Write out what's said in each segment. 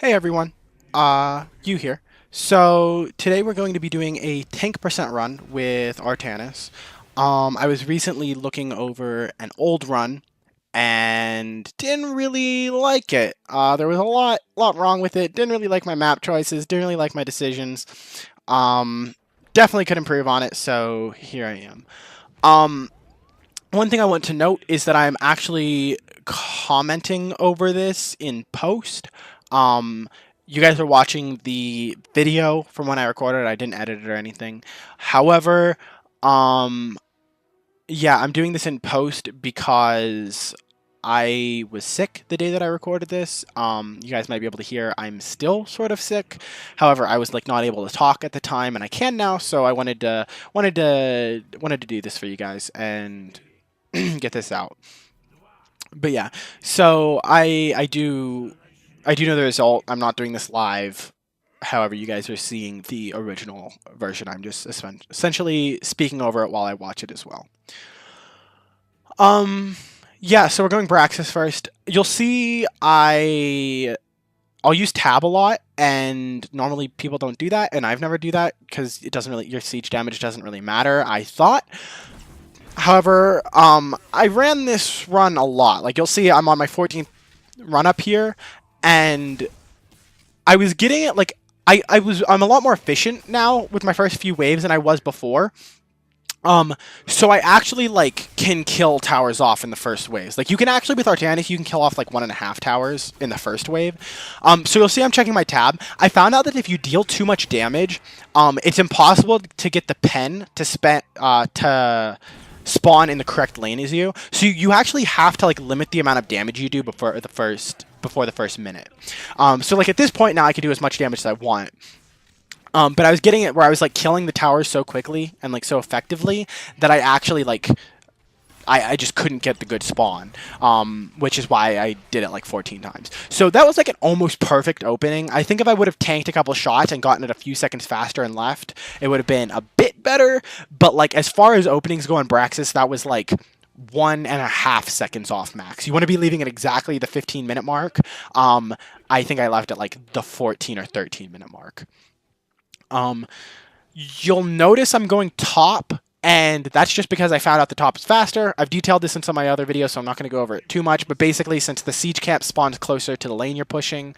Hey everyone, you here. So today we're going to be doing a tank percent run with Artanis. I was recently looking over an old run and didn't really like it. There was a lot wrong with it. Didn't really like my map choices. Didn't really like my decisions. Um, Definitely could improve on it. So here I am. Um, One thing I want to note is that I'm actually commenting over this in post. Um, you guys are watching the video from when I recorded. I didn't edit it or anything. However, um, yeah, I'm doing this in post because I was sick the day that I recorded this. You guys might be able to hear I'm still sort of sick. However, I was like not able to talk at the time, and I can now. So I wanted to do this for you guys and get this out. But yeah, so I do know the result. I'm not doing this live. However, you guys are seeing the original version. I'm just essentially speaking over it while I watch it as well. Um, yeah, so we're going Braxis first. You'll see I'll use tab a lot, and normally people don't do that, and I've never do that because it doesn't really your siege damage doesn't really matter. I thought. However, I ran this run a lot. Like you'll see, I'm on my 14th run up here, and I was getting it like I'm a lot more efficient now with my first few waves than I was before. So I actually like can kill towers off in the first waves. Like you can actually with Artanis, you can kill off like 1.5 towers in the first wave. So you'll see I'm checking my tab. I found out that if you deal too much damage, it's impossible to get the pen to spawn in the correct lane as you. So you actually have to like limit the amount of damage you do before the first minute. So like at this point now I can do as much damage as I want. But I was getting it where I was like killing the towers so quickly and like so effectively that I actually like I just couldn't get the good spawn, which is why I did it like 14 times. So that was like an almost perfect opening. I think if I would have tanked a couple shots and gotten it a few seconds faster and left, it would have been a bit better. But like as far as openings go in Braxis, that was like 1.5 seconds off max. You want to be leaving at exactly the 15-minute mark. I think I left at like the 14 or 13-minute mark. You'll notice I'm going top, and that's just because I found out the top is faster. I've detailed this in some of my other videos, so I'm not going to go over it too much, but basically, since the siege camp spawns closer to the lane you're pushing,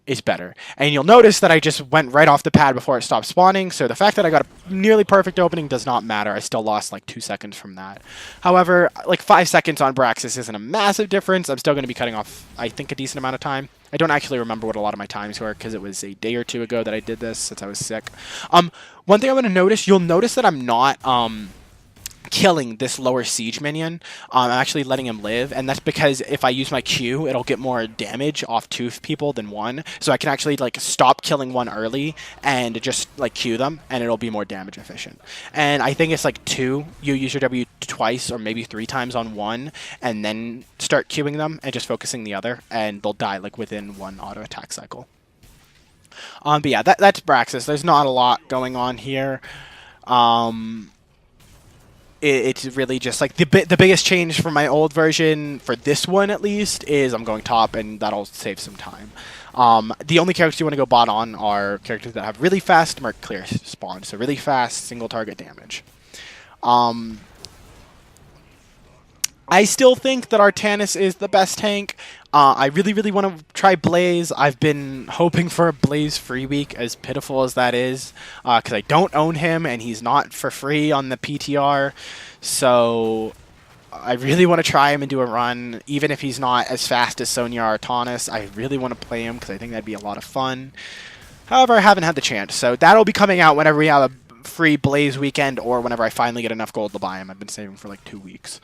is better. And you'll notice that I just went right off the pad before it stopped spawning, so the fact that I got a nearly perfect opening does not matter. I still lost like 2 seconds from that. However, like 5 seconds on Braxis isn't a massive difference. I'm still going to be cutting off, I think, a decent amount of time. I don't actually remember what a lot of my times were because it was a day or two ago that I did this since I was sick. One thing I'm going to notice, you'll notice that I'm not killing this lower siege minion. I'm actually letting him live, and that's because if I use my Q, it'll get more damage off 2 people than 1. So I can actually like stop killing 1 early and just like Q them, and it'll be more damage efficient. And I think it's like 2. You use your W twice or maybe 3 times on 1, and then start queuing them and just focusing the other, and they'll die like within 1 auto attack cycle. But yeah, that's Braxis. There's not a lot going on here. It's really just like the biggest change from my old version for this one at least is I'm going top, and that'll save some time. The only characters you want to go bot on are characters that have really fast mark clear spawn, so really fast single target damage. I still think that Artanis is the best tank. I really want to try Blaze. I've been hoping for a Blaze free week, as pitiful as that is, because I don't own him and he's not for free on the PTR. So I really want to try him and do a run, even if he's not as fast as Sonya or Artanis. I really want to play him because I think that'd be a lot of fun. However, I haven't had the chance, so that'll be coming out whenever we have a free Blaze weekend or whenever I finally get enough gold to buy him. I've been saving for like 2 weeks.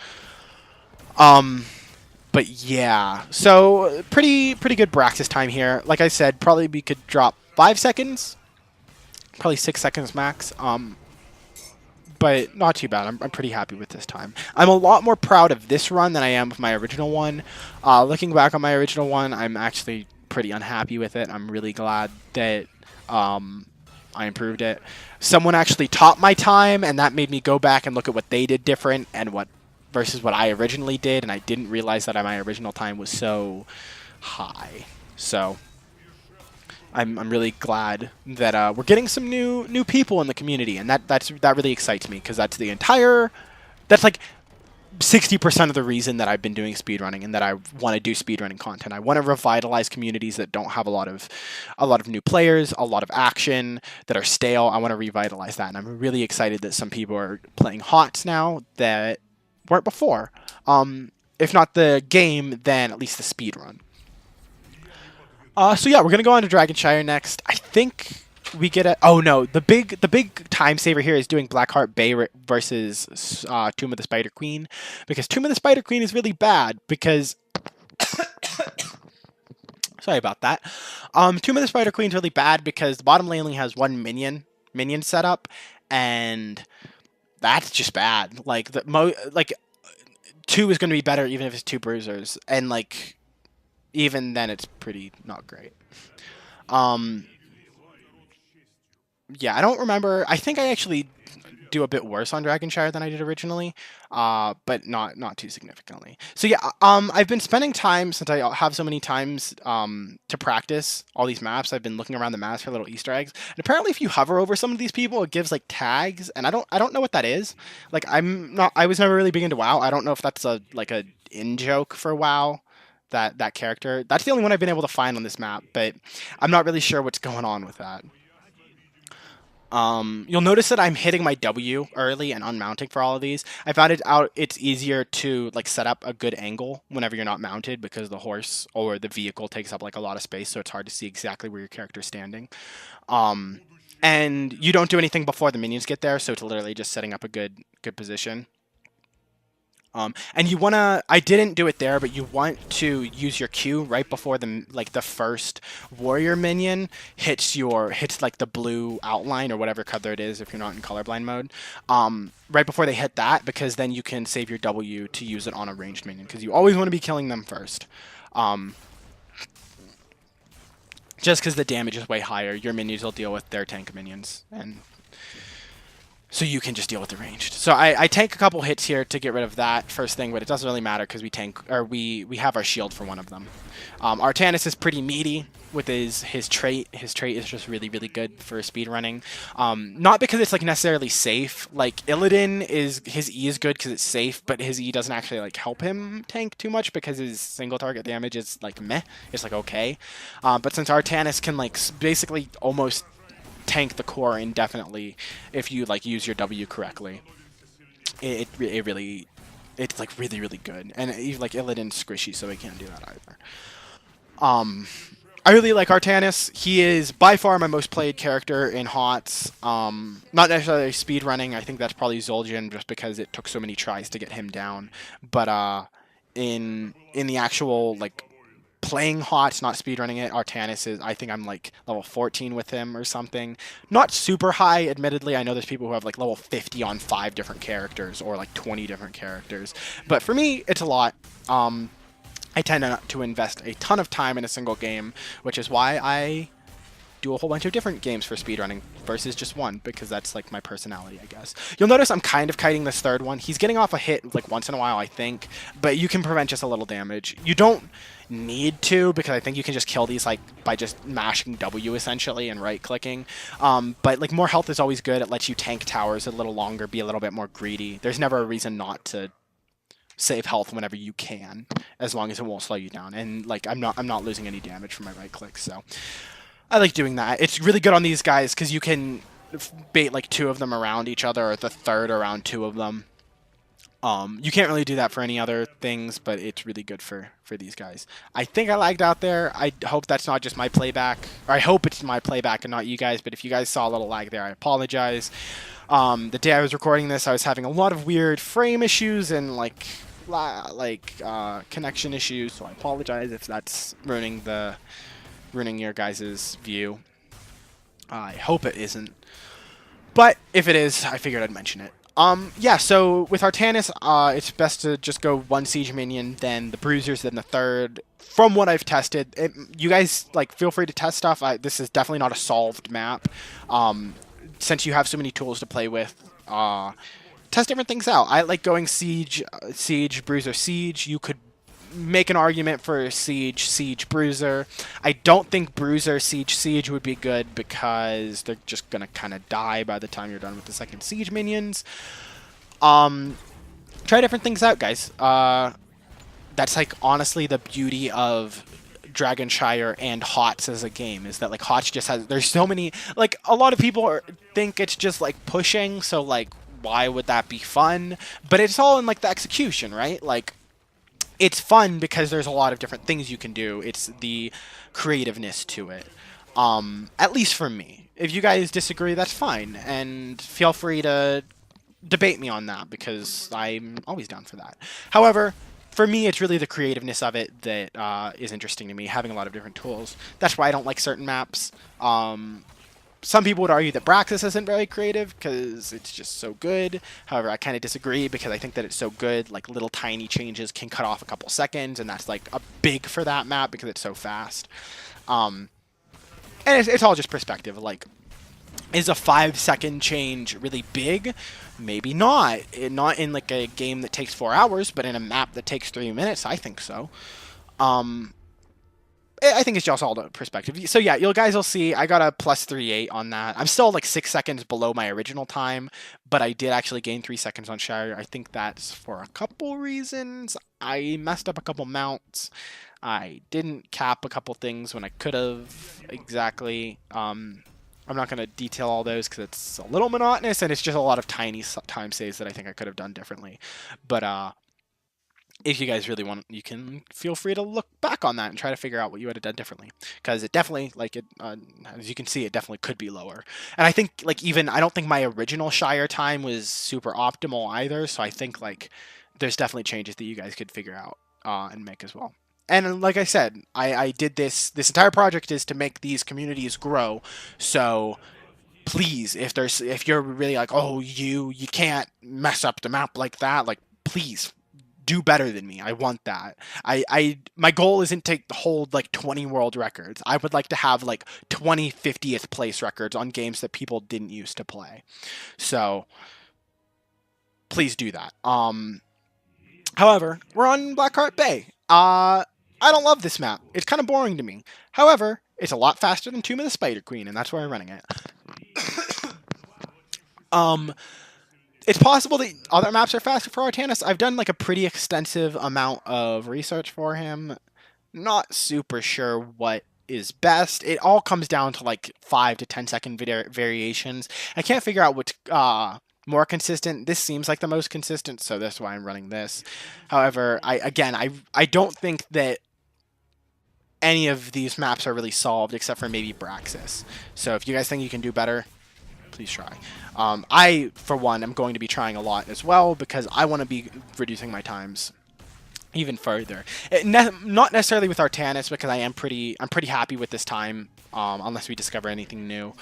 But yeah, so pretty good Braxis time here. Like I said, probably we could drop 5 seconds, probably 6 seconds max. But not too bad. I'm pretty happy with this time. I'm a lot more proud of this run than I am with my original one. Looking back on my original one, I'm actually pretty unhappy with it. I'm really glad that I improved it. Someone actually topped my time, and that made me go back and look at what they did different and what versus what I originally did, and I didn't realize that my original time was so high. So I'm really glad that we're getting some new people in the community, and that really excites me, because that's like 60% of the reason that I've been doing speedrunning and that I want to do speedrunning content. I want to revitalize communities that don't have a lot of new players, a lot of action, that are stale. I want to revitalize that, and I'm really excited that some people are playing HOTS now that weren't before. If not the game, then at least the speedrun. So yeah, we're gonna go on to Dragonshire next. I think we get a. Oh no, the big time saver here is doing Blackheart Bay versus Tomb of the Spider Queen, because Tomb of the Spider Queen is really bad because. Sorry about that. Tomb of the Spider Queen is really bad because the bottom lane only has one minion set up, and that's just bad. Like two is going to be better even if it's two bruisers, and like even then it's pretty not great. Yeah, I don't remember. I think I actually do a bit worse on Dragonshire than I did originally, but not too significantly. So yeah, I've been spending time, since I have so many times to practice all these maps. I've been looking around the maps for little Easter eggs, and apparently if you hover over some of these people, it gives like tags, and I don't know what that is. Like I was never really big into WoW. I don't know if that's a in joke for WoW. That character. That's the only one I've been able to find on this map, but I'm not really sure what's going on with that. You'll notice that I'm hitting my W early and unmounting for all of these. I found it out it's easier to like set up a good angle whenever you're not mounted, because the horse or the vehicle takes up like a lot of space, so it's hard to see exactly where your character's standing. And you don't do anything before the minions get there, so it's literally just setting up a good position. And you wanna, I didn't do it there, but you want to use your Q right before the first warrior minion hits like the blue outline or whatever color it is if you're not in colorblind mode. Right before they hit that, because then you can save your W to use it on a ranged minion, because you always want to be killing them first. Just because the damage is way higher, your minions will deal with their tank minions, and so you can just deal with the ranged. So I tank a couple hits here to get rid of that first thing, but it doesn't really matter because we have our shield for one of them. Artanis is pretty meaty with his trait. His trait is just really good for speed running. Not because it's like necessarily safe. Like Illidan his E is good because it's safe, but his E doesn't actually like help him tank too much because his single target damage is like meh. It's like okay. But since Artanis can like basically almost tank the core indefinitely if you like use your W correctly, it's like really good. And even like Illidan's squishy, so he can't do that either. I really like Artanis. He is by far my most played character in HOTS. Not necessarily speed running. I think that's probably Zul'jin, just because it took so many tries to get him down. But in the actual like playing HOTS, not speedrunning it, Artanis is, I think I'm like level 14 with him or something. Not super high, admittedly. I know there's people who have like level 50 on 5 different characters or like 20 different characters. But for me, it's a lot. I tend not to invest a ton of time in a single game, which is why I do a whole bunch of different games for speedrunning versus just one, because that's like my personality, I guess. You'll notice I'm kind of kiting this third one. He's getting off a hit like once in a while, I think, but you can prevent just a little damage. You don't need to, because I think you can just kill these like by just mashing W essentially and right clicking. But like more health is always good. It lets you tank towers a little longer, be a little bit more greedy. There's never a reason not to save health whenever you can, as long as it won't slow you down. And like I'm not losing any damage from my right click, so I like doing that. It's really good on these guys because you can bait like 2 of them around each other, or the third around 2 of them. You can't really do that for any other things, but it's really good for these guys. I think I lagged out there. I hope that's not just my playback, or I hope it's my playback and not you guys, but if you guys saw a little lag there, I apologize. The day I was recording this, I was having a lot of weird frame issues and connection issues, so I apologize if that's ruining your guys' view. I hope it isn't, but if it is, I figured I'd mention it. Yeah, so with Artanis, it's best to just go 1 siege minion, then the bruisers, then the third. From what I've tested, you guys like feel free to test stuff. This is definitely not a solved map. Since you have so many tools to play with, test different things out. I like going siege, bruiser, siege. You could make an argument for Siege Bruiser. I don't think Bruiser Siege would be good because they're just gonna kind of die by the time you're done with the second Siege minions. Try different things out, guys. That's like honestly the beauty of Dragonshire and HOTS as a game, is that like HOTS just has, there's so many, like a lot of people think it's just like pushing, so like why would that be fun? But it's all in like the execution, right? Like it's fun because there's a lot of different things you can do. It's the creativeness to it. At least for me. If you guys disagree, that's fine, and feel free to debate me on that because I'm always down for that. However, for me, it's really the creativeness of it that is interesting to me, having a lot of different tools. That's why I don't like certain maps. Some people would argue that Braxis isn't very creative because it's just so good. However, I kind of disagree because I think that it's so good, like little tiny changes can cut off a couple seconds, and that's like a big for that map because it's so fast. And it's all just perspective. Like, is a 5-second change really big? Maybe not. Not in like a game that takes 4 hours, but in a map that takes 3 minutes, I think so. I think it's just all the perspective. So yeah, you guys will see I got a +3.8 on that. I'm still like 6 seconds below my original time, but I did actually gain 3 seconds on Shire. I think that's for a couple reasons. I messed up a couple mounts. I didn't cap a couple things when I could have. Exactly. I'm not going to detail all those because it's a little monotonous, and it's just a lot of tiny time saves that I think I could have done differently. But if you guys really want, you can feel free to look back on that and try to figure out what you would have done differently. Because it definitely, like, as you can see, it definitely could be lower. And I think, like, even, I don't think my original Shire time was super optimal either, so I think, like, there's definitely changes that you guys could figure out and make as well. And like I said, I did this entire project is to make these communities grow. So please, if you're really like, oh, you can't mess up the map like that, like please do better than me. I want that. My goal isn't to hold like 20 world records. I would like to have like 20 50th place records on games that people didn't used to play. So please do that. However, we're on Blackheart Bay. I don't love this map. It's kind of boring to me. However, it's a lot faster than Tomb of the Spider Queen, and that's why I'm running it. It's possible that other maps are faster for Artanis. I've done like a pretty extensive amount of research for him. Not super sure what is best. It all comes down to like 5 to 10 second variations. I can't figure out what's more consistent. This seems like the most consistent, so that's why I'm running this. However, I don't think that any of these maps are really solved except for maybe Braxis. So if you guys think you can do better, please try. I, for one, am going to be trying a lot as well because I want to be reducing my times even further. Not necessarily with Artanis because I'm pretty happy with this time, unless we discover anything new.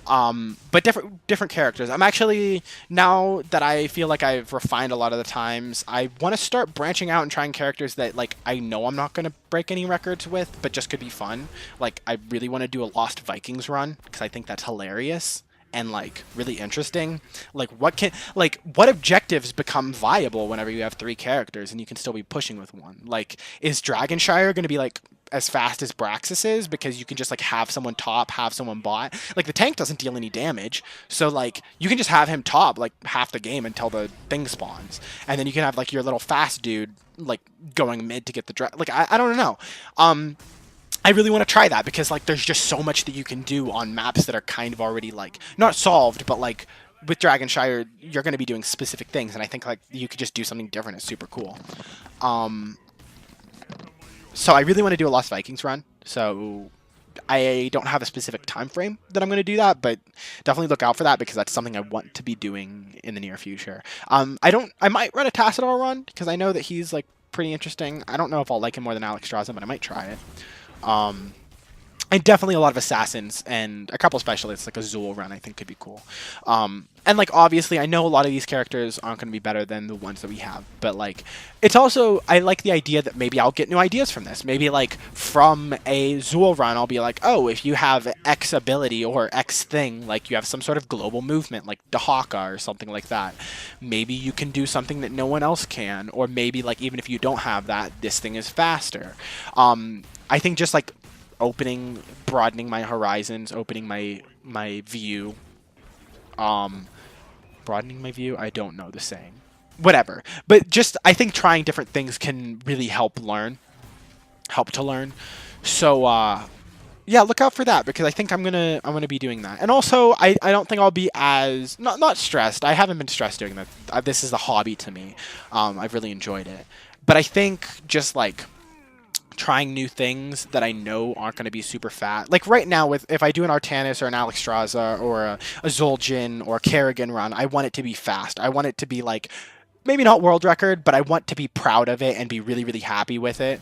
But different characters. I'm actually, now that I feel like I've refined a lot of the times, I want to start branching out and trying characters that like I know I'm not going to break any records with, but just could be fun. Like I really want to do a Lost Vikings run because I think that's hilarious and like really interesting. Like what objectives become viable whenever you have 3 characters and you can still be pushing with one? Like is Dragonshire going to be like as fast as Braxis is because you can just like have someone top, have someone bot? Like the tank doesn't deal any damage, so like you can just have him top like half the game until the thing spawns, and then you can have like your little fast dude like going mid to get the like I don't know. I really want to try that because like there's just so much that you can do on maps that are kind of already like not solved, but like with Dragonshire you're going to be doing specific things, and I think like you could just do something different. It's super cool. So I really want to do a Lost Vikings run. So I don't have a specific time frame that I'm going to do that, but definitely look out for that because that's something I want to be doing in the near future. I might run a Tassadar run because I know that he's like pretty interesting. I don't know if I'll like him more than Alex Strazen, but I might try it. And definitely a lot of assassins and a couple specialists, like a Zool run, I think could be cool. And like obviously, I know a lot of these characters aren't going to be better than the ones that we have, but like it's also I like the idea that maybe I'll get new ideas from this. Maybe like from a Zool run, I'll be like, oh, if you have X ability or X thing, like you have some sort of global movement, like Dahaka or something like that. Maybe you can do something that no one else can, or maybe like even if you don't have that, this thing is faster. I think just like broadening my horizons, opening my view, broadening my view. I don't know the saying, whatever. But just I think trying different things can really help to learn. So yeah, look out for that because I think I'm gonna be doing that. And also I don't think I'll be as not stressed. I haven't been stressed doing that. This is a hobby to me. I've really enjoyed it. But I think just like trying new things that I know aren't going to be super fat. Like right now, with if I do an Artanis or an Alexstrasza or a Zul'jin or a Kerrigan run, I want it to be fast. I want it to be like maybe not world record, but I want to be proud of it and be really really happy with it,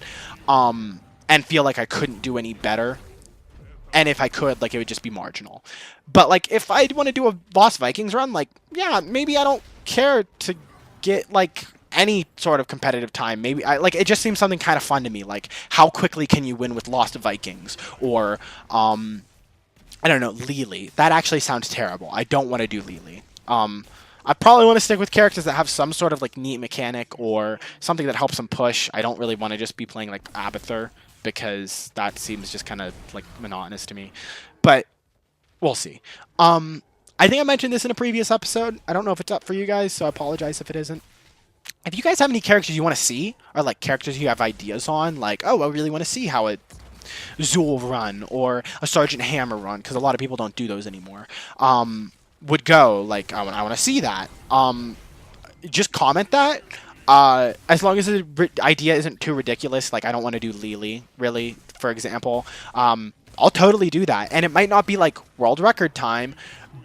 and feel like I couldn't do any better. And if I could, like it would just be marginal. But like if I want to do a Lost Vikings run, like yeah, maybe I don't care to get like any sort of competitive time. Maybe I like it just seems something kind of fun to me. Like how quickly can you win with Lost Vikings or I don't know, Lily. That actually sounds terrible. I don't want to do Lily. I probably want to stick with characters that have some sort of like neat mechanic or something that helps them push. I don't really want to just be playing like Abathur because that seems just kind of like monotonous to me. But we'll see. I think I mentioned this in a previous episode. I don't know if it's up for you guys, so I apologize if it isn't. If you guys have any characters you want to see, or like characters you have ideas on, like, oh, I really want to see how a Zool run or a Sergeant Hammer run, because a lot of people don't do those anymore, would go, like, I want to see that. Just comment that. As long as the idea isn't too ridiculous, like I don't want to do Lily, really, for example, I'll totally do that. And it might not be like world record time,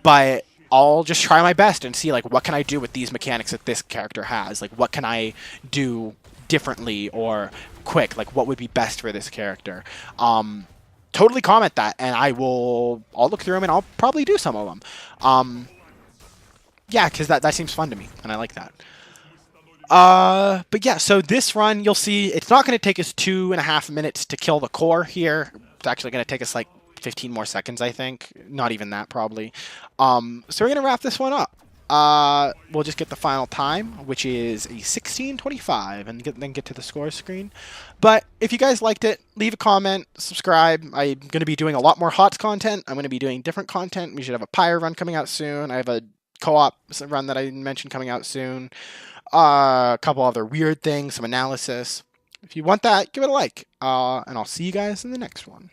but I'll just try my best and see like what can I do with these mechanics that this character has. Like what can I do differently or quick? Like what would be best for this character? Totally comment that, and I'll look through them and I'll probably do some of them. Yeah, because that seems fun to me, and I like that. But yeah, so this run, you'll see, it's not going to take us 2.5 minutes to kill the core here. It's actually going to take us like 15 more seconds, I think. Not even that, probably. So we're going to wrap this one up. We'll just get the final time, which is a 16:25, and then get to the score screen. But if you guys liked it, leave a comment, subscribe. I'm going to be doing a lot more HOTS content. I'm going to be doing different content. We should have a Pyre run coming out soon. I have a co-op run that I mentioned coming out soon. A couple other weird things, some analysis. If you want that, give it a like. And I'll see you guys in the next one.